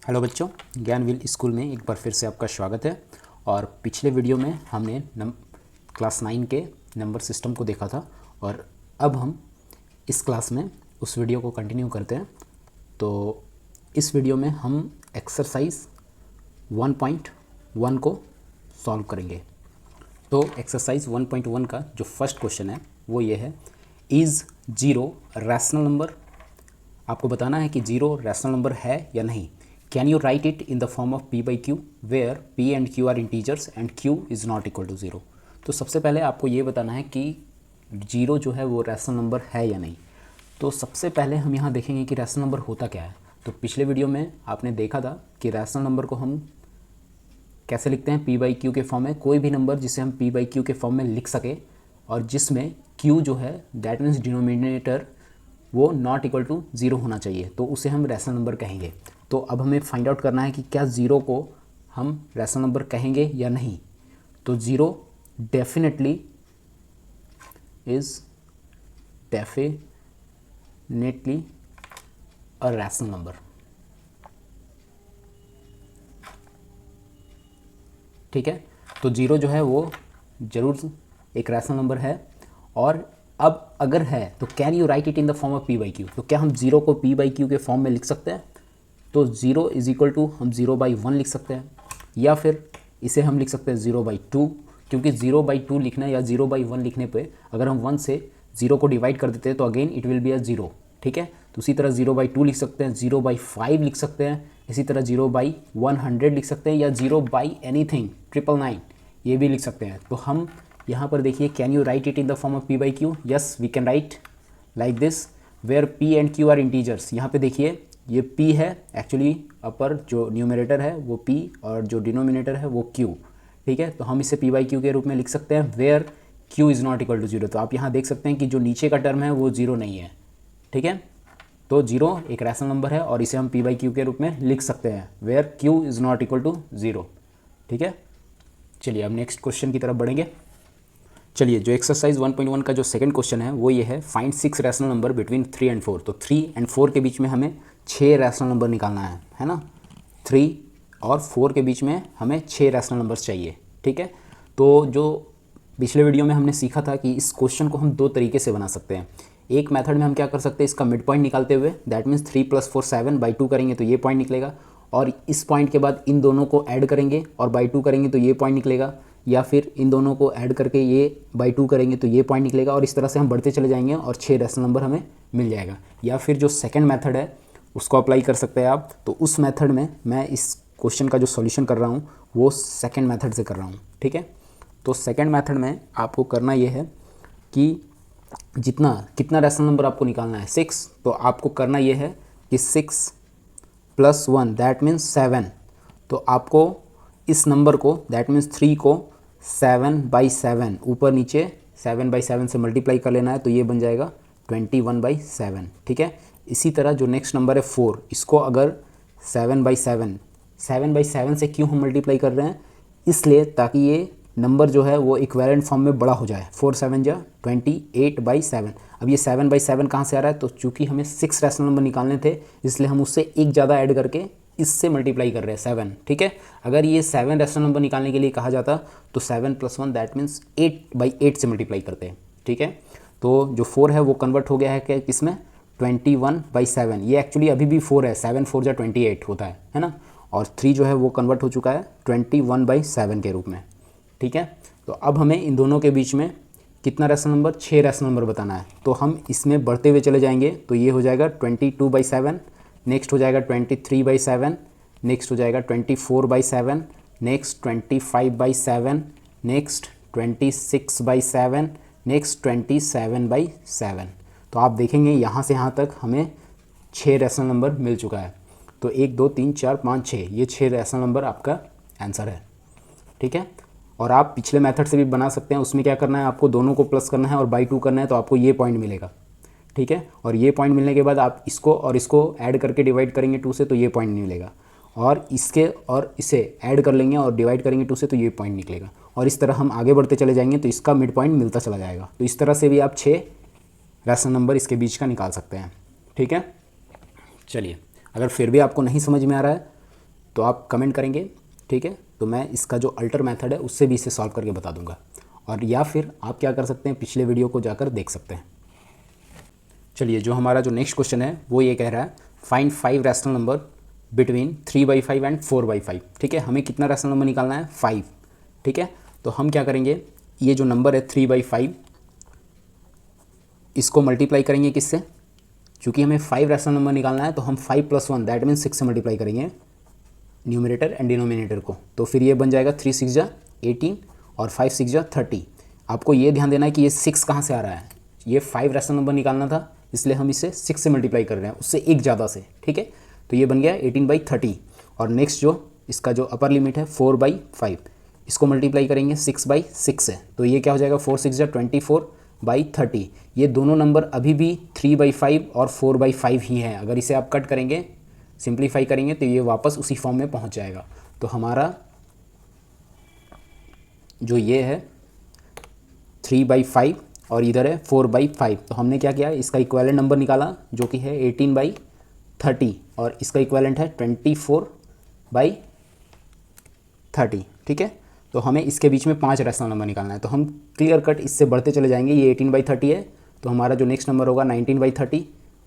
Hello बच्चों, ज्ञानविल school में एक बार फिर से आपका स्वागत है। और पिछले वीडियो में हमने क्लास 9 के नंबर सिस्टम को देखा था और अब हम इस क्लास में उस वीडियो को कंटिन्यू करते हैं। तो इस वीडियो में हम एक्सरसाइज 1.1 को सॉल्व करेंगे। तो एक्सरसाइज 1.1 का जो फर्स्ट क्वेश्चन है वो ये है, इज़ जीरो रैशनल नंबर। आपको बताना है कि जीरो रैशनल नंबर है या नहीं। Can you write it in the form of p by q where p and q are integers and q is not equal to zero. तो सबसे पहले आपको ये बताना है कि जीरो जो है वो रैशनल नंबर है या नहीं। तो सबसे पहले हम यहाँ देखेंगे कि रैशनल नंबर होता क्या है। तो पिछले वीडियो में आपने देखा था कि रैशनल नंबर को हम कैसे लिखते हैं, p बाई क्यू के फॉर्म में। कोई भी नंबर जिसे हम p बाई क्यू के फॉर्म में लिख सके और जिसमें q जो है दैट मीन्स डिनोमिनेटर वो नॉट इक्वल टू ज़ीरो होना चाहिए, तो उसे हम रैशनल नंबर कहेंगे। तो अब हमें फाइंड आउट करना है कि क्या ज़ीरो को हम रैशनल नंबर कहेंगे या नहीं। तो zero definitely a rational number. ठीक है, तो ज़ीरो जो है वो ज़रूर एक रैशनल नंबर है। और अब अगर है तो can you write it in the form of p by Q. तो क्या हम ज़ीरो को p बाई क्यू के फॉर्म में लिख सकते हैं। तो ज़ीरो इज इक्वल टू हम 0/1 लिख सकते हैं, या फिर इसे हम लिख सकते हैं 0/2, क्योंकि 0/2 लिखना या 0/1 लिखने पे अगर हम 1 से 0 को डिवाइड कर देते हैं तो again it will be a 0। ठीक है, तो उसी तरह 0/2 लिख सकते हैं, 0/5 लिख सकते हैं, इसी तरह 0/100 लिख सकते हैं, या 0/anything 999 ये भी लिख सकते हैं। तो हम यहाँ पर देखिए, can you write it in the form of p by q. Yes we can write like this where p and q are integers. यहाँ पे देखिए ये p है, एक्चुअली अपर जो न्यूमरेटर है वो p और जो डिनोमिनेटर है वो q। ठीक है, तो हम इसे p बाई क्यू के रूप में लिख सकते हैं where q is not equal to zero. तो आप यहाँ देख सकते हैं कि जो नीचे का टर्म है वो ज़ीरो नहीं है। ठीक है, तो ज़ीरो एक रैशनल नंबर है और इसे हम p बाई क्यू के रूप में लिख सकते हैं where q is not equal to zero. ठीक है, चलिए अब नेक्स्ट क्वेश्चन की तरफ बढ़ेंगे। चलिए, जो एक्सरसाइज 1.1 का जो सेकंड क्वेश्चन है वो ये है, find 6 rational number between 3 and 4। तो 3 एंड 4 के बीच में हमें 6 रैशनल नंबर निकालना है ना। 3 और 4 के बीच में हमें 6 रैशनल नंबर्स चाहिए। ठीक है, तो जो पिछले वीडियो में हमने सीखा था कि इस क्वेश्चन को हम दो तरीके से बना सकते हैं। एक मेथड में हम क्या कर सकते हैं, इसका मिड पॉइंट निकालते हुए, दैट मीन्स 3 + 4 7/2 करेंगे तो ये पॉइंट निकलेगा, और इस पॉइंट के बाद इन दोनों को ऐड करेंगे और बाई 2 करेंगे तो ये पॉइंट निकलेगा, या फिर इन दोनों को ऐड करके ये बाई 2 करेंगे तो ये पॉइंट निकलेगा, और इस तरह से हम बढ़ते चले जाएंगे और 6 रैशनल नंबर हमें मिल जाएगा। या फिर जो सेकंड मेथड है उसको अप्लाई कर सकते हैं आप। तो उस मेथड में मैं इस क्वेश्चन का जो सॉल्यूशन कर रहा हूँ वो सेकंड मेथड से कर रहा हूँ। ठीक है, तो सेकंड मेथड में आपको करना ये है कि कितना रैशनल नंबर आपको निकालना है, 6। तो आपको करना ये है कि 6 + 1 दैट मीन्स 7। तो आपको इस नंबर को दैट मीन्स 3 को 7/7 ऊपर नीचे 7/7 से मल्टीप्लाई कर लेना है, तो ये बन जाएगा 21/7। ठीक है, इसी तरह जो नेक्स्ट नंबर है 4, इसको अगर 7/7 से क्यों हम मल्टीप्लाई कर रहे हैं, इसलिए ताकि ये नंबर जो है वो इक्विवेलेंट फॉर्म में बड़ा हो जाए। 4 7 जा 28/7। अब ये 7/7 कहाँ से आ रहा है, तो चूँकि हमें 6 रैशनल नंबर निकालने थे इसलिए हम उससे एक ज़्यादा ऐड करके इससे मल्टीप्लाई कर रहे हैं 7। ठीक है, अगर ये 7 रैशनल नंबर निकालने के लिए कहा जाता तो 7 + 1 दैट मीन्स 8/8 से मल्टीप्लाई करते हैं। ठीक है, तो जो 4 है वो कन्वर्ट हो गया है कि किसमें, 21/7। ये एक्चुअली अभी भी 4 है, 7 4 जा 28 होता है ना। और 3 जो है वो कन्वर्ट हो चुका है 21/7 के रूप में। ठीक है, तो अब हमें इन दोनों के बीच में कितना रैशनल नंबर, 6 रैशनल नंबर बताना है। तो हम इसमें बढ़ते हुए चले जाएंगे, तो ये हो जाएगा 22/7, नेक्स्ट हो जाएगा 23/7, नेक्स्ट हो जाएगा 24/7, नेक्स्ट 25/7, नेक्स्ट 26/7, नेक्स्ट 27/7। तो आप देखेंगे यहाँ से यहाँ तक हमें 6 रैशनल नंबर मिल चुका है। तो 1 2 3 4 5 6, ये 6 रैशनल नंबर आपका आंसर है। ठीक है, और आप पिछले मेथड से भी बना सकते हैं। उसमें क्या करना है, आपको दोनों को प्लस करना है और बाई 2 करना है, तो आपको ये पॉइंट मिलेगा। ठीक है, और ये पॉइंट मिलने के बाद आप इसको और इसको ऐड करके डिवाइड करेंगे 2 से तो ये पॉइंट नहीं मिलेगा, और इसके और इसे ऐड कर लेंगे और डिवाइड करेंगे 2 से तो ये पॉइंट निकलेगा, और इस तरह हम आगे बढ़ते चले जाएंगे तो इसका मिड पॉइंट मिलता चला जाएगा। तो इस तरह से भी आप 6 रैशनल नंबर इसके बीच का निकाल सकते हैं। ठीक है, चलिए अगर फिर भी आपको नहीं समझ में आ रहा है तो आप कमेंट करेंगे, ठीक है, तो मैं इसका जो अल्टर मेथड है उससे भी इसे सॉल्व करके बता दूंगा। और या फिर आप क्या कर सकते हैं, पिछले वीडियो को जाकर देख सकते हैं। चलिए, जो हमारा जो नेक्स्ट क्वेश्चन है वो ये कह रहा है find 5 rational number between 3/5 and 4/5। ठीक है, हमें कितना रैशनल नंबर निकालना है, 5। ठीक है, तो हम क्या करेंगे, ये जो नंबर है 3/5 इसको मल्टीप्लाई करेंगे किससे, चूँकि हमें 5 रैशनल नंबर निकालना है तो हम 5 + 1 दैट मीन्स 6 से मल्टीप्लाई करेंगे न्यूमरेटर एंड डिनोमिनेटर को। तो फिर ये बन जाएगा 3 × 6 = 18 और 5 × 6 = 30। आपको ये ध्यान देना है कि ये 6 कहाँ से आ रहा है, ये 5 रैशनल नंबर निकालना था इसलिए हम इसे 6 से मल्टीप्लाई कर रहे हैं, उससे एक ज़्यादा से। ठीक है, तो ये बन गया 18/30। और नेक्स्ट जो इसका जो अपर लिमिट है 4/5, इसको मल्टीप्लाई करेंगे 6/6 से, तो ये क्या हो जाएगा 4 × 6 = 24/30। ये दोनों नंबर अभी भी 3/5 और 4/5 ही हैं। अगर इसे आप कट करेंगे, सिंप्लीफाई करेंगे तो ये वापस उसी फॉर्म में पहुंच जाएगा। तो हमारा जो ये है 3/5 और इधर है 4/5, तो हमने क्या किया, इसका इक्विवेलेंट नंबर निकाला जो कि है 18/30 और इसका इक्विवेलेंट है 24/30। ठीक है, तो हमें इसके बीच में 5 रैशनल नंबर निकालना है। तो हम क्लियर कट इससे बढ़ते चले जाएंगे। ये 18/30 है तो हमारा जो नेक्स्ट नंबर होगा 19/30,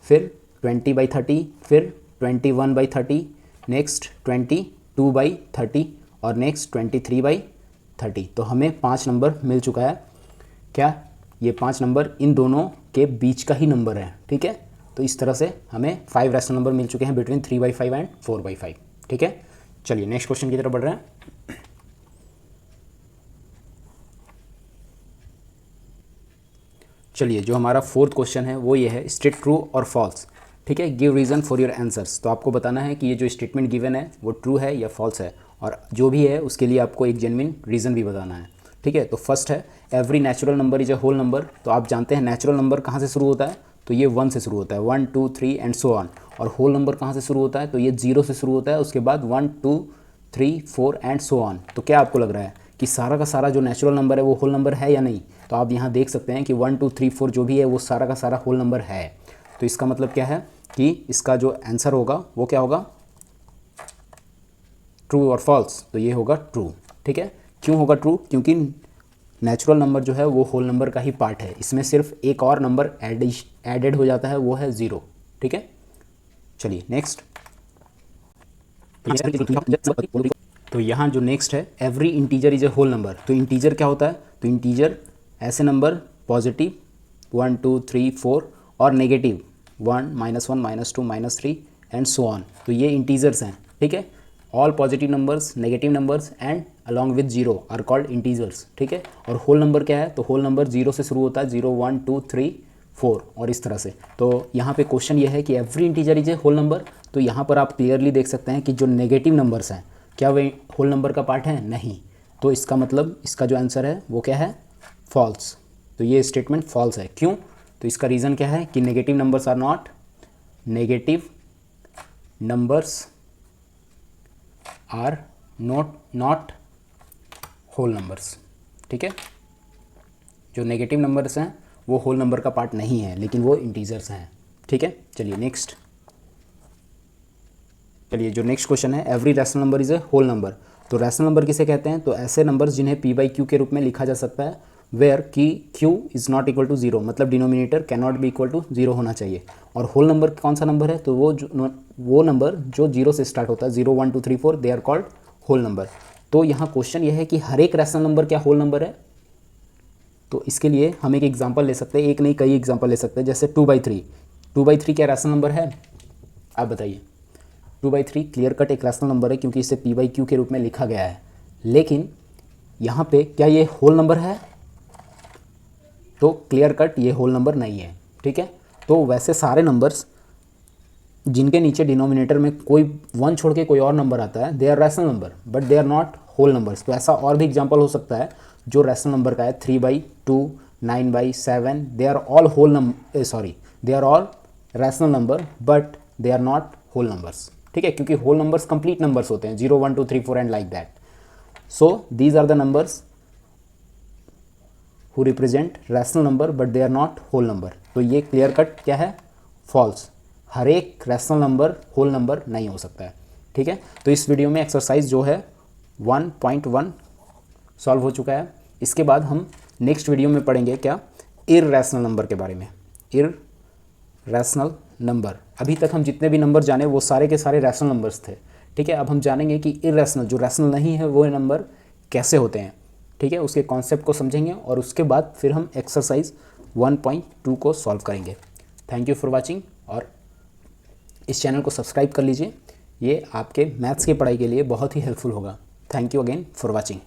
फिर 20/30, फिर 21/30, नेक्स्ट 22/30 और नेक्स्ट 23/30। तो हमें 5 नंबर मिल चुका है। क्या ये 5 नंबर इन दोनों के बीच का ही नंबर है। ठीक है, तो इस तरह से हमें 5 रैशनल नंबर मिल चुके हैं बिटवीन 3/5 एंड 4/5। ठीक है, चलिए नेक्स्ट क्वेश्चन की तरफ बढ़ रहे हैं। चलिए, जो हमारा 4th क्वेश्चन है वो ये है स्टेट ट्रू और फॉल्स। ठीक है, give reason for your answers. तो आपको बताना है कि ये जो स्टेटमेंट गिवन है वो ट्रू है या फॉल्स है, और जो भी है उसके लिए आपको एक जेन्युइन रीज़न भी बताना है। ठीक है, तो फर्स्ट है every natural number is a whole number. तो आप जानते हैं नेचुरल नंबर कहाँ से शुरू होता है, तो ये 1 से शुरू होता है, 1 2 3 एंड सो ऑन। और होल नंबर कहाँ से शुरू होता है, तो ये 0 से शुरू होता है, उसके बाद 1 2 3 4 एंड सो ऑन। तो क्या आपको लग रहा है कि सारा का सारा जो नेचुरल नंबर है वो होल नंबर है या नहीं, तो आप यहाँ देख सकते हैं कि 1 2 3 4 जो भी है वो सारा का सारा होल नंबर है। तो इसका मतलब क्या है कि इसका जो आंसर होगा वो क्या होगा, ट्रू और फॉल्स। तो ये होगा ट्रू। ठीक है, क्यों होगा ट्रू, क्योंकि नेचुरल नंबर जो है वो होल नंबर का ही पार्ट है, इसमें सिर्फ एक और नंबर एडेड हो जाता है, वो है 0। ठीक है, चलिए नेक्स्ट। तो यहाँ जो नेक्स्ट है every integer is a whole number. तो इंटीजर क्या होता है, तो इंटीजर ऐसे नंबर पॉजिटिव 1 2 3 4 और नेगेटिव 1 -1 -2 -3 एंड सो ऑन। तो ये इंटीजर्स हैं। ठीक है, all positive numbers, negative numbers and along with 0 are called integers. ठीक है, और होल नंबर क्या है, तो होल नंबर 0 से शुरू होता है, 0 1 2 3 4 और इस तरह से। तो यहाँ पे क्वेश्चन ये है कि every integer is a whole number. तो यहाँ पर आप क्लियरली देख सकते हैं कि जो नेगेटिव नंबर्स हैं क्या वे होल नंबर का पार्ट है, नहीं। तो इसका मतलब इसका जो आंसर है वो क्या है, फॉल्स। तो ये स्टेटमेंट फॉल्स है। क्यों, तो इसका रीज़न क्या है कि negative numbers are not not whole numbers. ठीक है, जो नेगेटिव नंबर्स हैं वो होल नंबर का पार्ट नहीं है, लेकिन वो इंटीजर्स हैं। ठीक है, चलिए नेक्स्ट। चलिए, जो नेक्स्ट क्वेश्चन है every rational number is a whole number. तो रैशनल नंबर किसे कहते हैं, तो ऐसे नंबर्स जिन्हें p/q के रूप में लिखा जा सकता है, वेयर की q is not equal to 0, मतलब denominator can not be equal to 0 होना चाहिए। और होल नंबर कौन सा नंबर है, तो वो नंबर जो 0 से स्टार्ट होता है, 0 1 2 3 4 they are called whole number. तो यहाँ क्वेश्चन ये है कि हर एक रैशनल नंबर क्या होल नंबर है। तो इसके लिए हम एक एग्जाम्पल ले सकते हैं, एक नहीं कई एग्जाम्पल ले सकते हैं। जैसे 2/3, 2/3 क्या रैशनल नंबर है, आप बताइए। 2/3 क्लियर कट एक रैशनल नंबर है क्योंकि इसे p/q के रूप में लिखा गया है, लेकिन यहाँ पे क्या ये होल नंबर है, तो क्लियर कट ये होल नंबर नहीं है। ठीक है, तो वैसे सारे नंबर्स जिनके नीचे डिनोमिनेटर में कोई 1 छोड़ के कोई और नंबर आता है, they are rational number but they are not whole numbers. तो ऐसा और भी एग्जाम्पल हो सकता है जो रैशनल नंबर का है, 3/2 9/7 they are all they are all rational number but they are not whole numbers. ठीक है, क्योंकि होल नंबर्स कंप्लीट नंबर्स होते हैं, 0 1 2 3 4 and like that. So these are the numbers who represent rational number but they are not whole number. तो ये clear cut क्या है, false. हर एक रैशनल नंबर होल नंबर नहीं हो सकता है। ठीक है। तो इस वीडियो में एक्सरसाइज जो है 1.1 सॉल्व हो चुका है। इसके बाद हम नेक्स्ट वीडियो में पढ़ेंगे क्या, इर्रेशनल नंबर के बारे में। इर्रेशनल नंबर, अभी तक हम जितने भी नंबर जाने वो सारे के सारे रैशनल नंबर्स थे, ठीक है। अब हम जानेंगे कि इर्रेशनल, जो रैशनल नहीं है, वो नंबर कैसे होते हैं, ठीक है। उसके कॉन्सेप्ट को समझेंगे और उसके बाद फिर हम एक्सरसाइज 1.2 को सॉल्व करेंगे। थैंक यू फॉर वाचिंग, और इस चैनल को सब्सक्राइब कर लीजिए, ये आपके मैथ्स की पढ़ाई के लिए बहुत ही हेल्पफुल होगा। Thank you again for watching.